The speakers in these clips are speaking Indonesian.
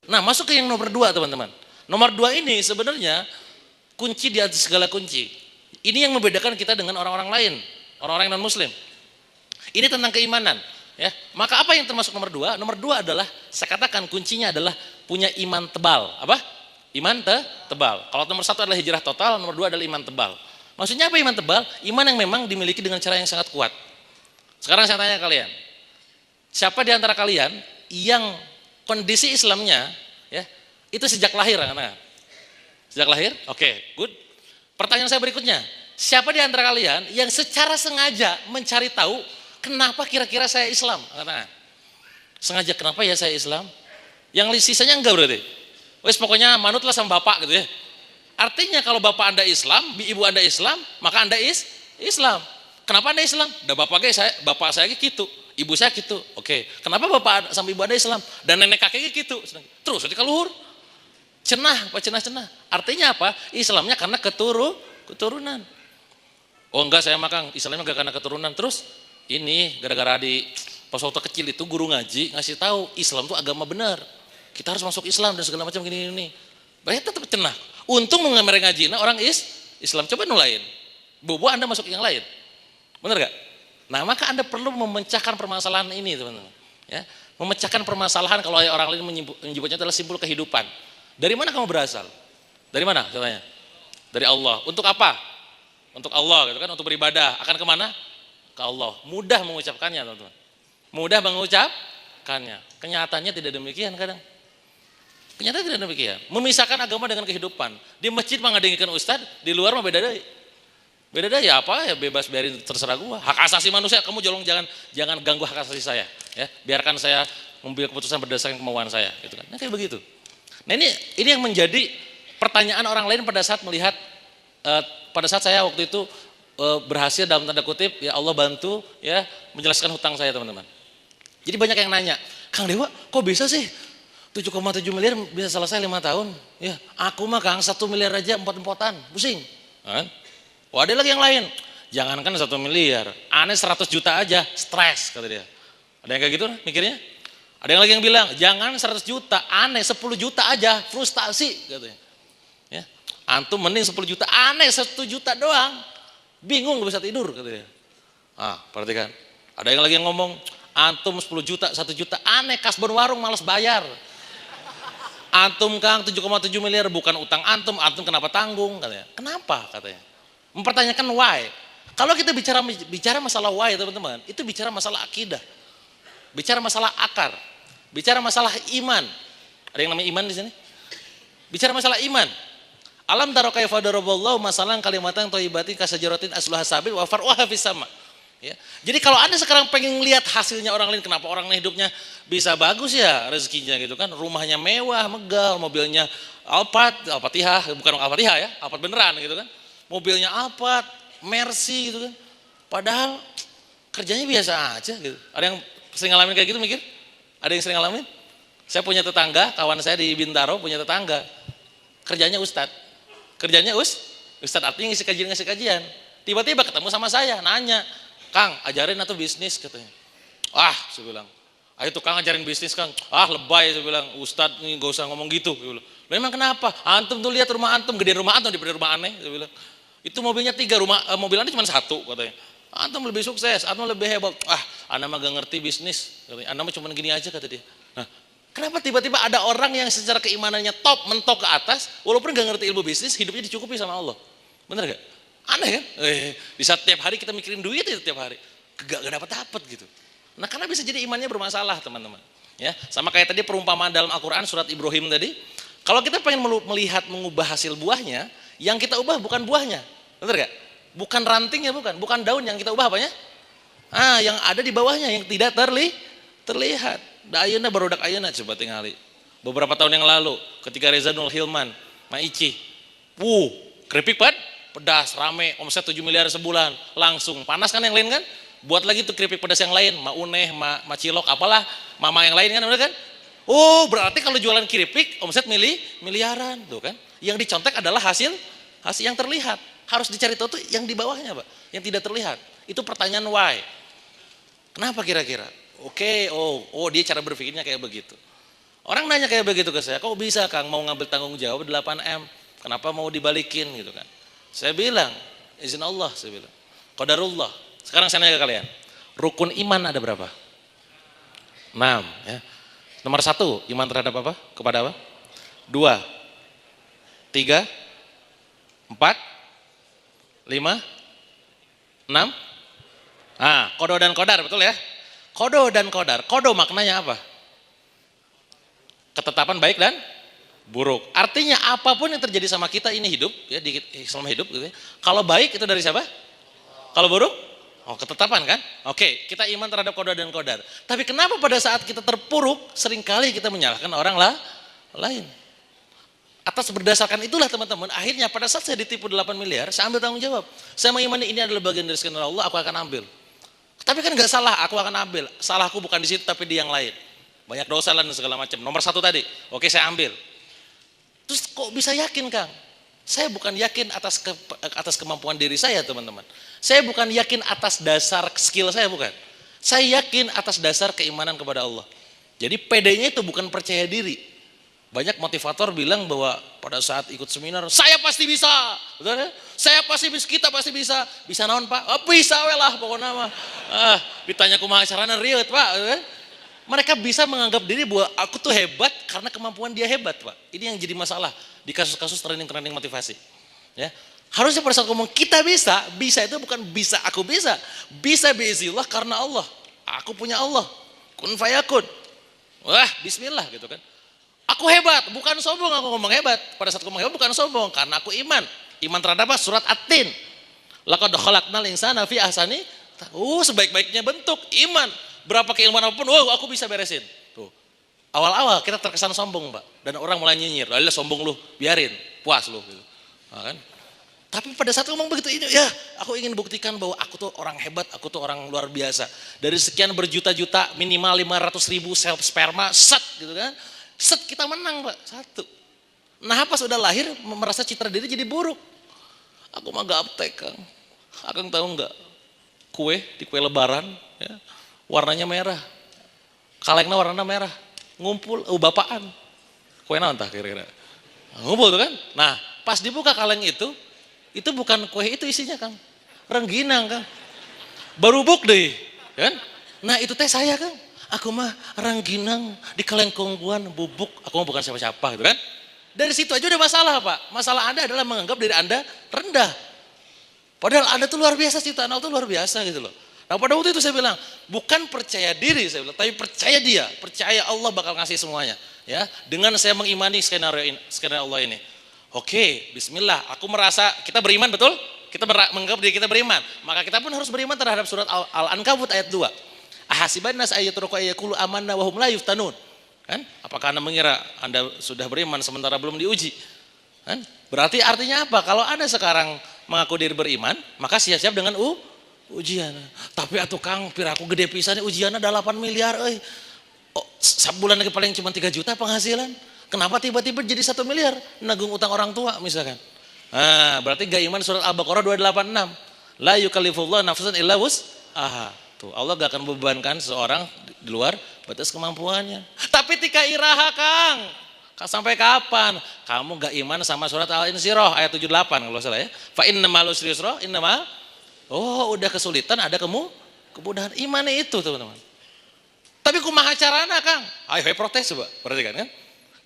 Nah, masuk ke yang nomor dua, teman-teman. Nomor dua ini sebenarnya kunci di atas segala kunci. Ini yang membedakan kita dengan orang-orang lain, orang-orang non muslim. Ini tentang keimanan, ya. Maka apa yang termasuk nomor dua? Nomor dua adalah, saya katakan kuncinya adalah punya iman tebal. Apa? Iman tebal. Kalau nomor satu adalah hijrah total, nomor dua adalah iman tebal. Maksudnya apa iman tebal? Iman yang memang dimiliki dengan cara yang sangat kuat. Sekarang saya tanya kalian, siapa di antara kalian yang kondisi Islamnya, ya, itu sejak lahir? Sejak lahir? Oke, good. Pertanyaan saya berikutnya, siapa di antara kalian yang secara sengaja mencari tahu kenapa kira-kira saya Islam? Sengaja kenapa ya saya Islam? Yang sisanya enggak berarti. Wes pokoknya manutlah sama bapak gitu ya. Artinya kalau bapak Anda Islam, ibu Anda Islam, maka Anda Islam. Kenapa Anda Islam? Dah bapak saya gitu, ibu saya gitu. Oke. Kenapa bapak sama ibu Anda Islam dan nenek kakeknya gitu? Terus ketika luhur. Cenah, apa cenah-cenah? Artinya apa? Islamnya karena keturunan. Oh enggak, saya makan Islamnya enggak karena keturunan. Terus ini gara-gara pas waktu kecil itu guru ngaji ngasih tahu Islam itu agama benar. Kita harus masuk Islam dan segala macam gini. Berarti tetap cenah. Untung mereka ngaji, nah orang Islam coba nulain. Bobo Anda masuk yang lain. Benar gak? Nah, maka Anda perlu memecahkan permasalahan ini, teman-teman. Ya, memecahkan permasalahan kalau orang lain menyebutnya adalah simbol kehidupan. Dari mana kamu berasal? Dari mana? Contohnya? Dari Allah. Untuk apa? Untuk Allah, gitu kan? Untuk beribadah. Akan kemana? Ke Allah. Mudah mengucapkannya, teman-teman. Mudah mengucapkannya. Kenyataannya tidak demikian kadang. Kenyataan tidak demikian. Memisahkan agama dengan kehidupan. Di masjid mengadengkan ustadz, di luar mah beda deh. Beda deh ya apa ya, bebas biarin terserah gua. Hak asasi manusia, kamu jangan ganggu hak asasi saya. Ya, biarkan saya mengambil keputusan berdasarkan kemauan saya, gitu kan. Nah, kayak begitu. Nah, ini yang menjadi pertanyaan orang lain pada saat melihat pada saat saya waktu itu berhasil dalam tanda kutip ya Allah bantu ya menjelaskan hutang saya, teman-teman. Jadi banyak yang nanya, Kang Dewa, kok bisa sih 7,7 miliar bisa selesai 5 tahun? Ya, aku mah Kang 1 miliar aja empot-empotan, pusing. Kan? Wah, ada lagi yang lain. Jangankan 1 miliar, aneh 100 juta aja, stres kata dia. Ada yang kayak gitu mikirnya? Ada yang lagi yang bilang, jangan 100 juta, aneh 10 juta aja, frustasi katanya. Ya, antum mending 10 juta, aneh 1 juta doang, bingung gak bisa tidur katanya. Perhatikan. Ada yang lagi yang ngomong, antum 10 juta, 1 juta, aneh kasbon warung malas bayar. Antum Kang 7,7 miliar bukan utang antum kenapa tanggung katanya. Kenapa katanya? Mempertanyakan why. Kalau kita bicara masalah why, teman-teman, itu bicara masalah akidah. Bicara masalah akar. Bicara masalah iman. Ada yang namanya iman di sini? Bicara masalah iman. Alam taro kaifa daraballahu masalan kalimatan thayyibatin kasajaratin asluha sabil wa far'uha fis sama. Ya. Jadi kalau Anda sekarang pengen lihat hasilnya orang lain, kenapa orang lain hidupnya bisa bagus ya rezekinya gitu kan, rumahnya mewah, megah, mobilnya Alphard-Iha, bukan Alphard-Iha ya, Alphard beneran gitu kan, mobilnya Alphard, Mercy gitu kan, padahal kerjanya biasa aja gitu. Ada yang sering ngalamin kayak gitu mikir? Ada yang sering ngalamin? Saya punya tetangga, kawan saya di Bintaro punya tetangga, kerjanya ustadz, ustadz artinya ngasih kajian, tiba-tiba ketemu sama saya, nanya, Kang, ajarin atau bisnis katanya. Saya bilang, ayo tuh Kang ajarin bisnis Kang. Lebay, saya bilang, Ustadz nih gak usah ngomong gitu. Lah emang kenapa? Antum tuh lihat rumah antum, gedein rumah antum daripada rumah aneh. Saya bilang, itu mobilnya 3, mobil aneh cuma 1 katanya. Antum lebih sukses, antum lebih hebat. Anda mah gak ngerti bisnis. Katanya, Anda mah cuma gini aja kata dia. Nah, kenapa tiba-tiba ada orang yang secara keimanannya top, mentok ke atas, walaupun gak ngerti ilmu bisnis, hidupnya dicukupi sama Allah. Bener gak? Aneh kan? Di saat tiap hari kita mikirin duit itu tiap hari, gak dapat gitu. Nah, karena bisa jadi imannya bermasalah, teman-teman. Ya, sama kayak tadi perumpamaan dalam Al-Quran surat Ibrahim tadi. Kalau kita pengen melihat mengubah hasil buahnya, yang kita ubah bukan buahnya, benar gak? Bukan rantingnya, bukan daun, yang kita ubah apanya? Yang ada di bawahnya yang tidak terlihat. Ayeuna barudak ayeuna coba tingali. Beberapa tahun yang lalu, ketika Reza Nul Hilman, Maici, keripik pedas, rame, omset 7 miliar sebulan, langsung panas kan yang lain kan, buat lagi tuh keripik pedas yang lain, Ma Uneh, Ma Cilok, apalah, mama yang lain kan, udah kan, berarti kalau jualan keripik, omset miliaran, tuh kan, yang dicontek adalah hasil yang terlihat, harus dicari tahu tuh yang di bawahnya Pak, yang tidak terlihat, itu pertanyaan why, kenapa kira-kira, dia cara berpikirnya kayak begitu, Orang nanya kayak begitu ke saya, kok bisa Kang mau ngambil tanggung jawab 8M, kenapa mau dibalikin gitu kan. Saya bilang, izin Allah, saya bilang, qadarullah. Sekarang saya nanya ke kalian, rukun iman ada berapa? 6 ya. Nomor 1, iman terhadap apa? Kepada apa? 2, 3, 4, 5, 6. Nah, kodo dan kodar, betul ya? Kodo dan kodar. Kodo maknanya apa? Ketetapan baik dan buruk. Artinya apapun yang terjadi sama kita ini hidup, ya selama hidup gitu ya. Kalau baik itu dari siapa? Kalau buruk? Oh, ketetapan kan? Oke, kita iman terhadap kodo dan kodar. Tapi kenapa pada saat kita terpuruk seringkali kita menyalahkan orang lain? Atas berdasarkan itulah teman-teman, akhirnya pada saat saya ditipu 8 miliar, saya ambil tanggung jawab. Saya mengimani ini adalah bagian dari skenario Allah, aku akan ambil. Tapi kan nggak salah, aku akan ambil. Salahku bukan di situ tapi di yang lain. Banyak dosa dan segala macam. Nomor 1 tadi, oke saya ambil. Terus kok bisa yakin Kang? Saya bukan yakin atas kemampuan diri saya teman-teman. Saya bukan yakin atas dasar skill saya, bukan. Saya yakin atas dasar keimanan kepada Allah. Jadi PD-nya itu bukan percaya diri. Banyak motivator bilang bahwa pada saat ikut seminar, saya pasti bisa. Betul ya? Saya pasti bisa, kita pasti bisa. Bisa naon Pak? Oh, bisa we lah pokoknya mah. Ditanya kumaha carana rieuh Pak. Mereka bisa menganggap diri bahwa aku tuh hebat karena kemampuan dia hebat Pak. Ini yang jadi masalah di kasus-kasus training motivasi. Ya. Harusnya pada saat ngomong kita bisa, bisa itu bukan bisa aku bisa. Bisa biizillah karena Allah. Aku punya Allah. Kun fayakun. Wah, bismillah gitu kan. Aku hebat, bukan sombong aku ngomong hebat. Pada saat ngomong hebat bukan sombong, karena aku iman. Iman terhadap apa? Surat At-Tin. Laqad khalaqnal insana fi ahsani. Sebaik-baiknya bentuk iman. Berapa keilmuan apapun, aku bisa beresin. Tuh. Awal-awal kita terkesan sombong, Mbak. Dan orang mulai nyinyir. Lah sombong lu, biarin, puas lu gitu. Nah, kan? Tapi pada saat ngomong begitu ini, ya aku ingin buktikan bahwa aku tuh orang hebat, aku tuh orang luar biasa. Dari sekian berjuta-juta, minimal 500.000 sel sperma, set gitu kan. Set kita menang Pak, 1. Nah pas udah lahir merasa citra diri jadi buruk. Aku mah gaptek Kang. Akang tahu nggak? Kue di kue lebaran, ya, warnanya merah. Kalengnya warnanya merah. Ngumpul, bapaan. Kue naon tah kira-kira. Ngumpul tuh kan? Nah pas dibuka kaleng itu bukan kue itu isinya Kang. Rengginang Kang. Barubuk deh, kan? Nah itu teh saya Kang. Aku mah rengginang di kelengkongguan bubuk. Aku mah bukan siapa-siapa gitu kan. Dari situ aja udah masalah Pak. Masalah Anda adalah menganggap diri Anda rendah. Padahal Anda tuh luar biasa, ciptaan Allah tuh luar biasa gitu loh. Nah pada waktu itu saya bilang, bukan percaya diri saya bilang, tapi percaya dia. Percaya Allah bakal ngasih semuanya. Ya, dengan saya mengimani skenario Allah ini. Oke, bismillah. Aku merasa kita beriman betul? Kita menganggap diri kita beriman. Maka kita pun harus beriman terhadap surat Al-Ankabut ayat 2. Ahasiban nas ayyatruku ayyaqulu amanna wa hum la yuftanun. Kan? Apakah Anda mengira Anda sudah beriman sementara belum diuji? Kan? Berarti artinya apa? Kalau Anda sekarang mengaku diri beriman, maka siap-siap dengan ujian. Tapi atuh Kang, piraku gede pisan ujiannya ada 8 miliar sebulan lagi paling cuma 3 juta penghasilan. Kenapa tiba-tiba jadi 1 miliar? Nanggung utang orang tua misalkan. Nah, berarti gak iman surat Al-Baqarah 286. La yukallifullahu nafsan illa wus'aha. Tuh, Allah gak akan membebankan seorang di luar batas kemampuannya. Tapi tika iraha Kang, sampai kapan? Kamu gak iman sama surat Al-Insyirah ayat 78 kalau salah ya. Fa innamal usri yusra, udah kesulitan ada kemudahan. Iman itu teman-teman. Tapi kumaha carana Kang? Ayo protes coba, perhatikan kan.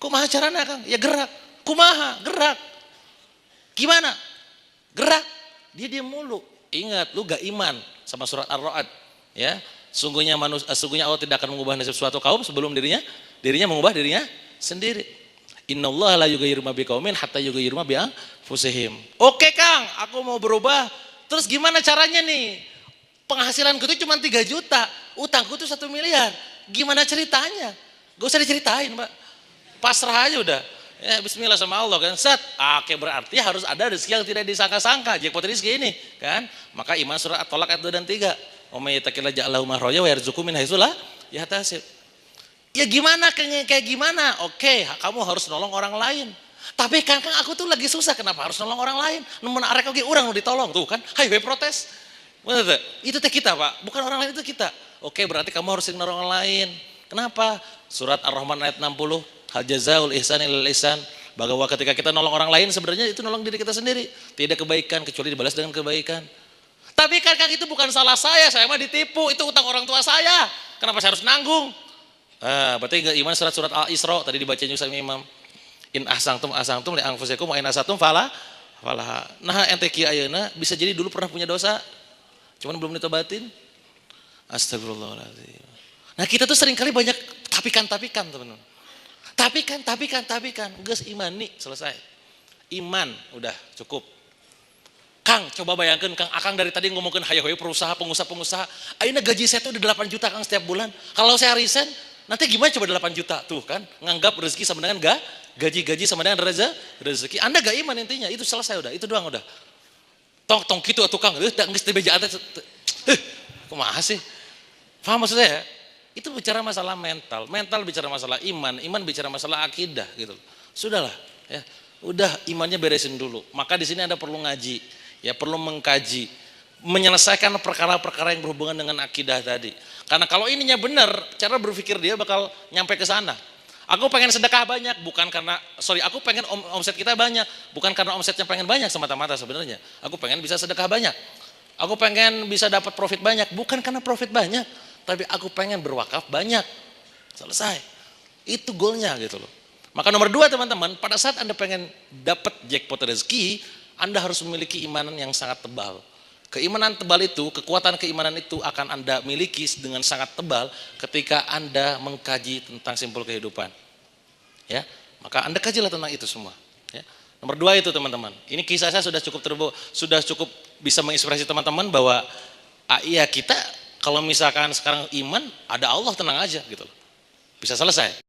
Kumaha carana Kang? Ya gerak. Kumaha? Gerak. Gimana? Gerak. Dia diam mulu. Ingat, lu gak iman sama surat Ar-Ra'd. Ya, sungguhnya Allah tidak akan mengubah nasib suatu kaum sebelum dirinya mengubah dirinya sendiri. Innallaha la yughayyiru ma biqaumin hatta yughayyiru ma bi anfusihim. Oke Kang, aku mau berubah. Terus gimana caranya nih? Penghasilanku itu cuma 3 juta, utangku itu 1 miliar. Gimana ceritanya? Gak usah diceritain, Pak. Pasrah aja udah. Ya, bismillah sama Allah kan. Oke, berarti harus ada rezeki yang tidak disangka-sangka. Jackpot rezeki ini, kan? Maka iman surat At-Tolak ayat 2 dan 3. Wa may yattaqillah ja'alahu makhraja wa yarzuqhu min haitsu la yahtasib. Ya gimana kayak gimana? Oke, kamu harus nolong orang lain. Tapi kan aku tuh lagi susah, kenapa harus nolong orang lain? Mun arek oge urang nu ditolong tuh kan. Hayu protes. Betul. Itu teh kita, Pak. Bukan orang lain, itu kita. Oke, berarti kamu harus nolong orang lain. Kenapa? Surat Ar-Rahman ayat 60, hal jazaul ihsan illal ihsan, bahwa ketika kita nolong orang lain sebenarnya itu nolong diri kita sendiri. Tidak kebaikan kecuali dibalas dengan kebaikan. Tapi kan itu bukan salah saya mah ditipu, itu utang orang tua saya. Kenapa saya harus nanggung? Berarti enggak iman surat Al-Isra tadi dibaca juga sama Imam. In ahsantum li anfusikum wa in asatum fala. Nah ente kieu ayeuna bisa jadi dulu pernah punya dosa, cuman belum ditobatin. Astagfirullahaladzim. Nah kita tuh seringkali banyak tapikan teman-teman. Tapikan. Geus iman nih selesai. Iman udah cukup. Kang, coba bayangkan Kang, Akang dari tadi ngomongin hayo-hayo pengusaha. Ayeuna gaji saya tuh udah 8 juta Kang setiap bulan. Kalau saya resign, nanti gimana coba 8 juta? Tuh kan, nganggap rezeki sama dengan gaji sama dengan rezeki. Anda gak iman intinya, itu selesai udah, itu doang udah. Tong gitu tukang, udah geus teu bejaan teh. Kumaha sih? Paham maksud saya? Itu bicara masalah mental bicara masalah iman bicara masalah akidah gitu. Sudahlah, ya. Udah imannya beresin dulu. Maka di sini Anda perlu ngaji, ya perlu mengkaji, menyelesaikan perkara-perkara yang berhubungan dengan akidah tadi. Karena kalau ininya benar, cara berpikir dia bakal nyampe ke sana. Aku pengen sedekah banyak, aku pengen omset kita banyak, bukan karena omsetnya pengen banyak semata-mata sebenarnya. Aku pengen bisa sedekah banyak. Aku pengen bisa dapat profit banyak, bukan karena profit banyak, tapi aku pengen berwakaf banyak. Selesai. Itu goalnya gitu loh. Maka nomor 2 teman-teman, pada saat Anda pengen dapat jackpot rezeki, Anda harus memiliki imanan yang sangat tebal. Keimanan tebal itu, kekuatan keimanan itu akan Anda miliki dengan sangat tebal ketika Anda mengkaji tentang simpul kehidupan. Ya, maka Anda kajilah tentang itu semua. Ya. Nomor 2 itu teman-teman. Ini kisah saya sudah cukup bisa menginspirasi teman-teman bahwa iya kita kalau misalkan sekarang iman ada Allah tenang aja gitu loh. Bisa selesai.